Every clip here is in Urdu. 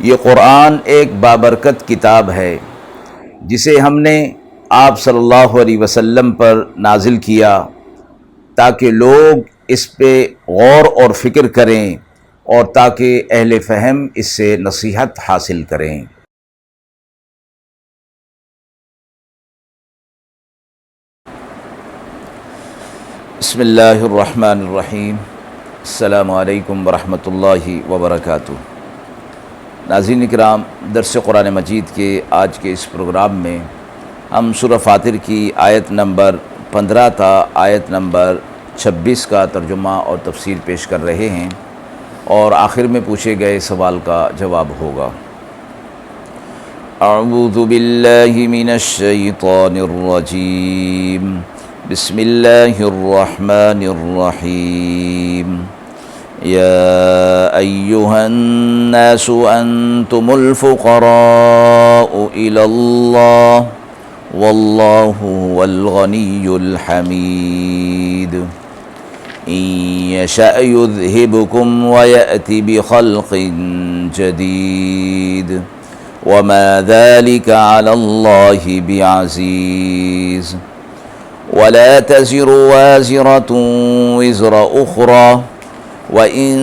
یہ قرآن ایک بابرکت کتاب ہے جسے ہم نے آپ صلی اللہ علیہ وسلم پر نازل کیا تاکہ لوگ اس پہ غور اور فکر کریں اور تاکہ اہل فہم اس سے نصیحت حاصل کریں۔ بسم اللہ الرحمن الرحیم۔ السلام علیکم ورحمۃ اللہ وبرکاتہ۔ ناظرین اکرام، درس قرآن مجید کے آج کے اس پروگرام میں ہم سورہ فاطر کی آیت نمبر 15 تا آیت نمبر 26 کا ترجمہ اور تفسیر پیش کر رہے ہیں اور آخر میں پوچھے گئے سوال کا جواب ہوگا۔ اعوذ باللہ من الشیطان الرجیم، بسم اللہ الرحمن الرحیم۔ یا ایہا الناس انتم الفقراء الی اللہ واللہ هو الغنی الحمید ان یشأ یذہبکم ویأت بخلق جدید وما ذلک علی اللہ بعزیز ولا تزر وازرة وزر أخرى وإن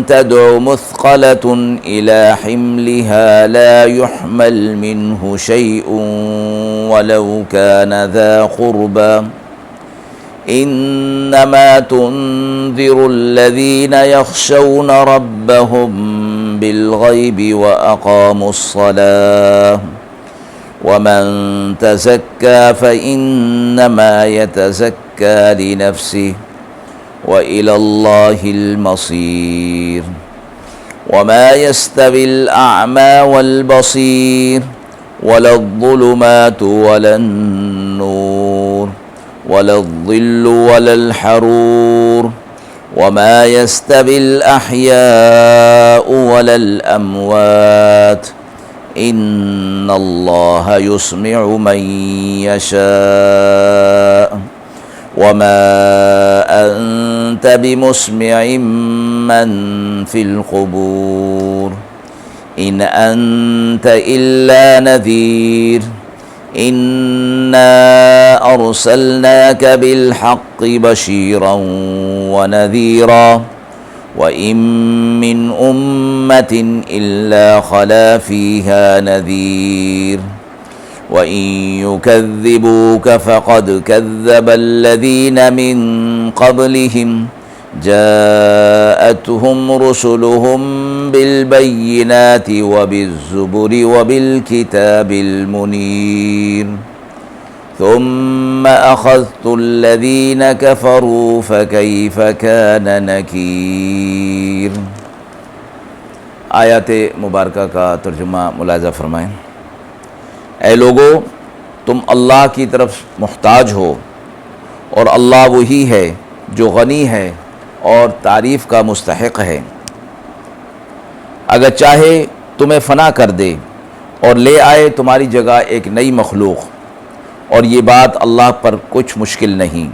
تدع مثقلة إلى حملها لا يحمل منه شيء ولو كان ذا قربى إنما تنذر الذين يخشون ربهم بالغيب وأقاموا الصلاة ومن تزكى فإنما يتزكى لنفسه وإلى الله المصير وما يستوي الأعمى والبصير ولا الظلمات ولا النور ولا الظل ولا الحرور وما يستوي الأحياء ولا الأموات ان اللہ یسمع من یشاء وما انت بمسمع من فی القبور ان انت الا نذیر انا ارسلناک بالحق بشیرا ونذیرا وَإِن مِّنْ أُمَّةٍ إِلَّا خَلَا فِيهَا نَذِيرٌ وَإِن يُكَذِّبُوكَ فَقَدْ كَذَّبَ الَّذِينَ مِن قَبْلِهِمْ جَاءَتْهُمْ رُسُلُهُم بِالْبَيِّنَاتِ وَبِالزُّبُرِ وَبِالْكِتَابِ الْمُنِيرِ ثم اخذت الذين كفروا فكيف كان نكير۔ آیات مبارکہ کا ترجمہ ملاحظہ فرمائیں۔ اے لوگو، تم اللہ کی طرف محتاج ہو اور اللہ وہی ہے جو غنی ہے اور تعریف کا مستحق ہے۔ اگر چاہے تمہیں فنا کر دے اور لے آئے تمہاری جگہ ایک نئی مخلوق، اور یہ بات اللہ پر کچھ مشکل نہیں،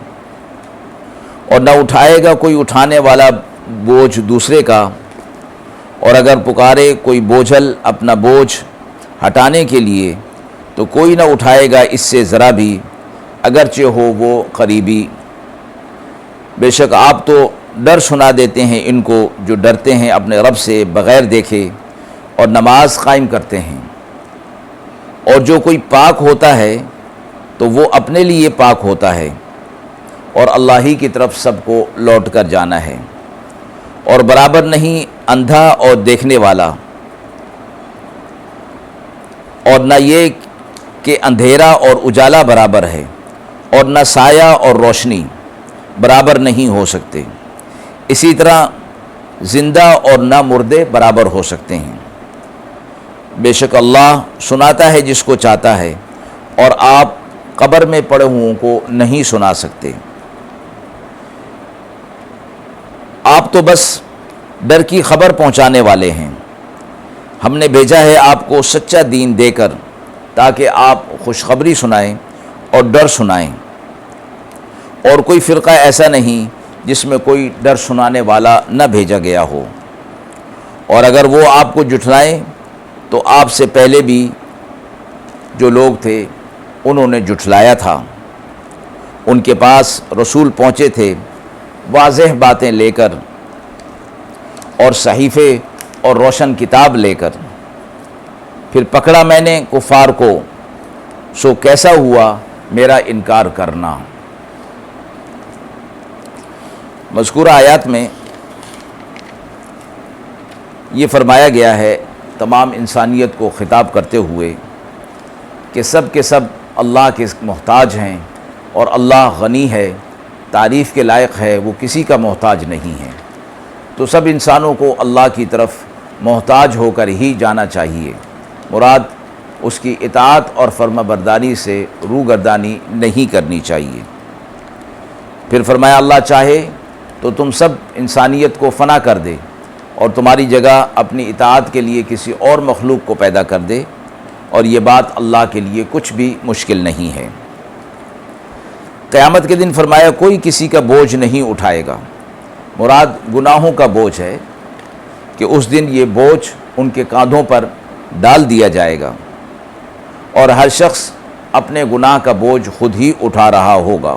اور نہ اٹھائے گا کوئی اٹھانے والا بوجھ دوسرے کا، اور اگر پکارے کوئی بوجھل اپنا بوجھ ہٹانے کے لیے تو کوئی نہ اٹھائے گا اس سے ذرا بھی، اگرچہ ہو وہ قریبی۔ بے شک آپ تو ڈر سنا دیتے ہیں ان کو جو ڈرتے ہیں اپنے رب سے بغیر دیکھے اور نماز قائم کرتے ہیں، اور جو کوئی پاک ہوتا ہے تو وہ اپنے لیے پاک ہوتا ہے، اور اللہ ہی کی طرف سب کو لوٹ کر جانا ہے۔ اور برابر نہیں اندھا اور دیکھنے والا، اور نہ یہ کہ اندھیرا اور اجالا برابر ہے، اور نہ سایہ اور روشنی برابر نہیں ہو سکتے، اسی طرح زندہ اور نہ مردے برابر ہو سکتے ہیں۔ بے شک اللہ سناتا ہے جس کو چاہتا ہے، اور آپ قبر میں پڑے ہوں کو نہیں سنا سکتے۔ آپ تو بس ڈر کی خبر پہنچانے والے ہیں۔ ہم نے بھیجا ہے آپ کو سچا دین دے کر تاکہ آپ خوشخبری سنائیں اور ڈر سنائیں، اور کوئی فرقہ ایسا نہیں جس میں کوئی ڈر سنانے والا نہ بھیجا گیا ہو، اور اگر وہ آپ کو جھٹلائیں تو آپ سے پہلے بھی جو لوگ تھے انہوں نے جھٹلایا تھا، ان کے پاس رسول پہنچے تھے واضح باتیں لے کر اور صحیفے اور روشن کتاب لے کر، پھر پکڑا میں نے کفار کو، سو کیسا ہوا میرا انکار کرنا۔ مذکورہ آیات میں یہ فرمایا گیا ہے تمام انسانیت کو خطاب کرتے ہوئے کہ سب کے سب اللہ کے محتاج ہیں، اور اللہ غنی ہے، تعریف کے لائق ہے، وہ کسی کا محتاج نہیں ہے۔ تو سب انسانوں کو اللہ کی طرف محتاج ہو کر ہی جانا چاہیے، مراد اس کی اطاعت اور فرما برداری سے روگردانی نہیں کرنی چاہیے۔ پھر فرمایا اللہ چاہے تو تم سب انسانیت کو فنا کر دے اور تمہاری جگہ اپنی اطاعت کے لیے کسی اور مخلوق کو پیدا کر دے، اور یہ بات اللہ کے لیے کچھ بھی مشکل نہیں ہے۔ قیامت کے دن فرمایا کوئی کسی کا بوجھ نہیں اٹھائے گا، مراد گناہوں کا بوجھ ہے کہ اس دن یہ بوجھ ان کے کاندھوں پر ڈال دیا جائے گا، اور ہر شخص اپنے گناہ کا بوجھ خود ہی اٹھا رہا ہوگا۔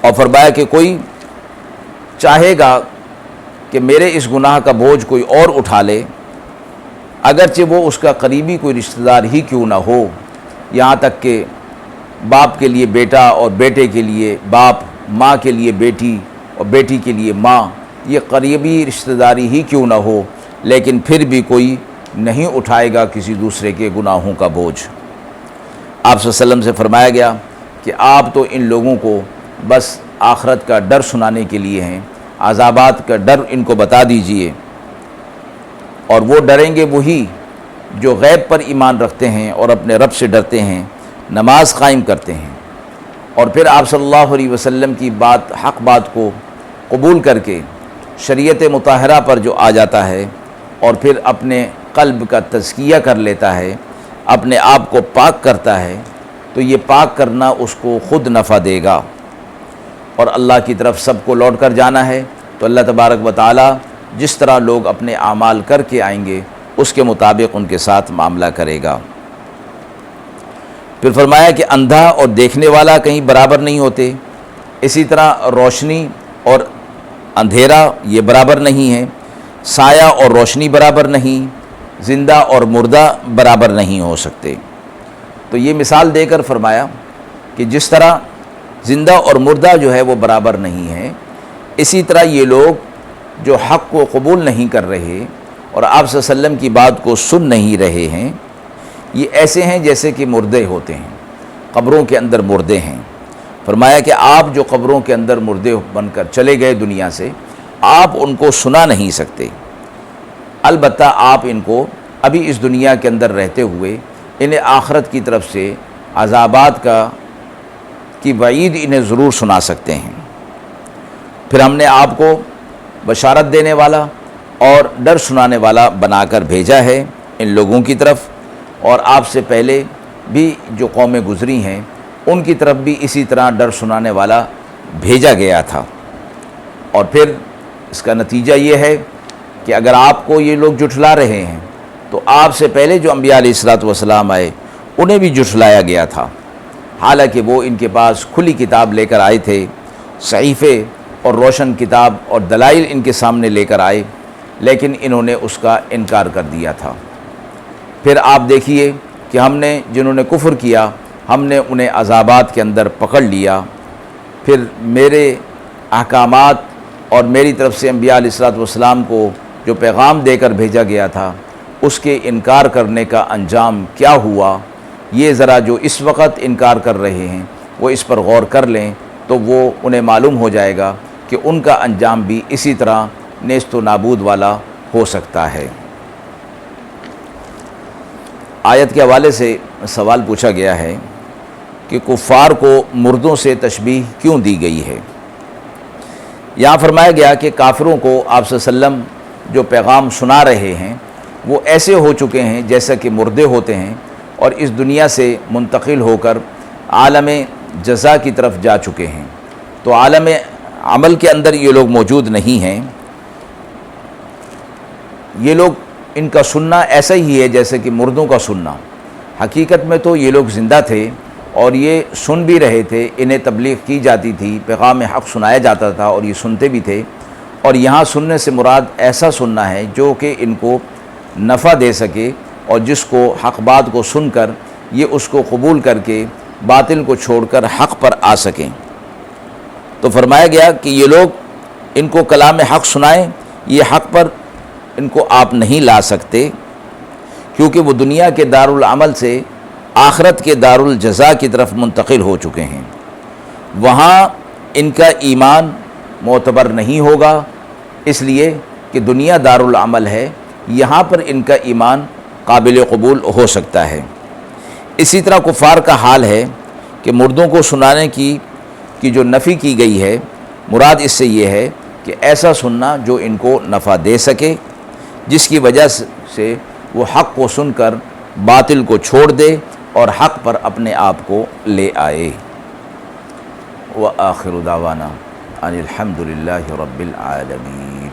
اور فرمایا کہ کوئی چاہے گا کہ میرے اس گناہ کا بوجھ کوئی اور اٹھا لے، اگرچہ وہ اس کا قریبی کوئی رشتہ دار ہی کیوں نہ ہو، یہاں تک کہ باپ کے لیے بیٹا اور بیٹے کے لیے باپ، ماں کے لیے بیٹی اور بیٹی کے لیے ماں، یہ قریبی رشتہ داری ہی کیوں نہ ہو، لیکن پھر بھی کوئی نہیں اٹھائے گا کسی دوسرے کے گناہوں کا بوجھ۔ آپ صلی اللہ علیہ وسلم سے فرمایا گیا کہ آپ تو ان لوگوں کو بس آخرت کا ڈر سنانے کے لیے ہیں، عذابات کا ڈر ان کو بتا دیجئے، اور وہ ڈریں گے وہی جو غیب پر ایمان رکھتے ہیں اور اپنے رب سے ڈرتے ہیں، نماز قائم کرتے ہیں، اور پھر آپ صلی اللہ علیہ وسلم کی بات، حق بات کو قبول کر کے شریعت مطہرہ پر جو آ جاتا ہے اور پھر اپنے قلب کا تزکیہ کر لیتا ہے، اپنے آپ کو پاک کرتا ہے، تو یہ پاک کرنا اس کو خود نفع دے گا، اور اللہ کی طرف سب کو لوٹ کر جانا ہے۔ تو اللہ تبارک و تعالی جس طرح لوگ اپنے اعمال کر کے آئیں گے اس کے مطابق ان کے ساتھ معاملہ کرے گا۔ پھر فرمایا کہ اندھا اور دیکھنے والا کہیں برابر نہیں ہوتے، اسی طرح روشنی اور اندھیرا یہ برابر نہیں ہے، سایہ اور روشنی برابر نہیں، زندہ اور مردہ برابر نہیں ہو سکتے۔ تو یہ مثال دے کر فرمایا کہ جس طرح زندہ اور مردہ جو ہے وہ برابر نہیں ہے، اسی طرح یہ لوگ جو حق کو قبول نہیں کر رہے اور آپ صلی اللہ علیہ وسلم کی بات کو سن نہیں رہے ہیں، یہ ایسے ہیں جیسے کہ مردے ہوتے ہیں، قبروں کے اندر مردے ہیں۔ فرمایا کہ آپ جو قبروں کے اندر مردے بن کر چلے گئے دنیا سے، آپ ان کو سنا نہیں سکتے، البتہ آپ ان کو ابھی اس دنیا کے اندر رہتے ہوئے انہیں آخرت کی طرف سے عذابات کی وعید انہیں ضرور سنا سکتے ہیں۔ پھر ہم نے آپ کو بشارت دینے والا اور ڈر سنانے والا بنا کر بھیجا ہے ان لوگوں کی طرف، اور آپ سے پہلے بھی جو قومیں گزری ہیں ان کی طرف بھی اسی طرح ڈر سنانے والا بھیجا گیا تھا۔ اور پھر اس کا نتیجہ یہ ہے کہ اگر آپ کو یہ لوگ جھٹلا رہے ہیں تو آپ سے پہلے جو انبیاء علیہ الصلوۃ والسلام آئے انہیں بھی جھٹلایا گیا تھا، حالانکہ وہ ان کے پاس کھلی کتاب لے کر آئے تھے، صحیفے اور روشن کتاب اور دلائل ان کے سامنے لے کر آئے، لیکن انہوں نے اس کا انکار کر دیا تھا۔ پھر آپ دیکھیے کہ ہم نے جنہوں نے کفر کیا ہم نے انہیں عذابات کے اندر پکڑ لیا، پھر میرے احکامات اور میری طرف سے انبیاء علیہ الصلوۃ والسلام کو جو پیغام دے کر بھیجا گیا تھا اس کے انکار کرنے کا انجام کیا ہوا، یہ ذرا جو اس وقت انکار کر رہے ہیں وہ اس پر غور کر لیں تو وہ انہیں معلوم ہو جائے گا کہ ان کا انجام بھی اسی طرح نیست و نابود والا ہو سکتا ہے۔ آیت کے حوالے سے سوال پوچھا گیا ہے کہ کفار کو مردوں سے تشبیہ کیوں دی گئی ہے؟ یہاں فرمایا گیا کہ کافروں کو آپ صلی اللہ علیہ وسلم جو پیغام سنا رہے ہیں وہ ایسے ہو چکے ہیں جیسا کہ مردے ہوتے ہیں، اور اس دنیا سے منتقل ہو کر عالم جزا کی طرف جا چکے ہیں۔ تو عمل کے اندر یہ لوگ موجود نہیں ہیں، یہ لوگ ان کا سننا ایسا ہی ہے جیسے کہ مردوں کا سننا۔ حقیقت میں تو یہ لوگ زندہ تھے اور یہ سن بھی رہے تھے، انہیں تبلیغ کی جاتی تھی، پیغام حق سنایا جاتا تھا اور یہ سنتے بھی تھے۔ اور یہاں سننے سے مراد ایسا سننا ہے جو کہ ان کو نفع دے سکے، اور جس کو حق بات کو سن کر یہ اس کو قبول کر کے باطل کو چھوڑ کر حق پر آ سکیں۔ تو فرمایا گیا کہ یہ لوگ ان کو کلام حق سنائیں، یہ حق پر ان کو آپ نہیں لا سکتے، کیونکہ وہ دنیا کے دارالعمل سے آخرت کے دارالجزا کی طرف منتقل ہو چکے ہیں۔ وہاں ان کا ایمان معتبر نہیں ہوگا، اس لیے کہ دنیا دارالعمل ہے، یہاں پر ان کا ایمان قابل قبول ہو سکتا ہے۔ اسی طرح کفار کا حال ہے کہ مردوں کو سنانے کی جو نفی کی گئی ہے، مراد اس سے یہ ہے کہ ایسا سننا جو ان کو نفع دے سکے، جس کی وجہ سے وہ حق کو سن کر باطل کو چھوڑ دے اور حق پر اپنے آپ کو لے آئے۔ وآخر دعوانا ان الحمد للہ رب العالمین۔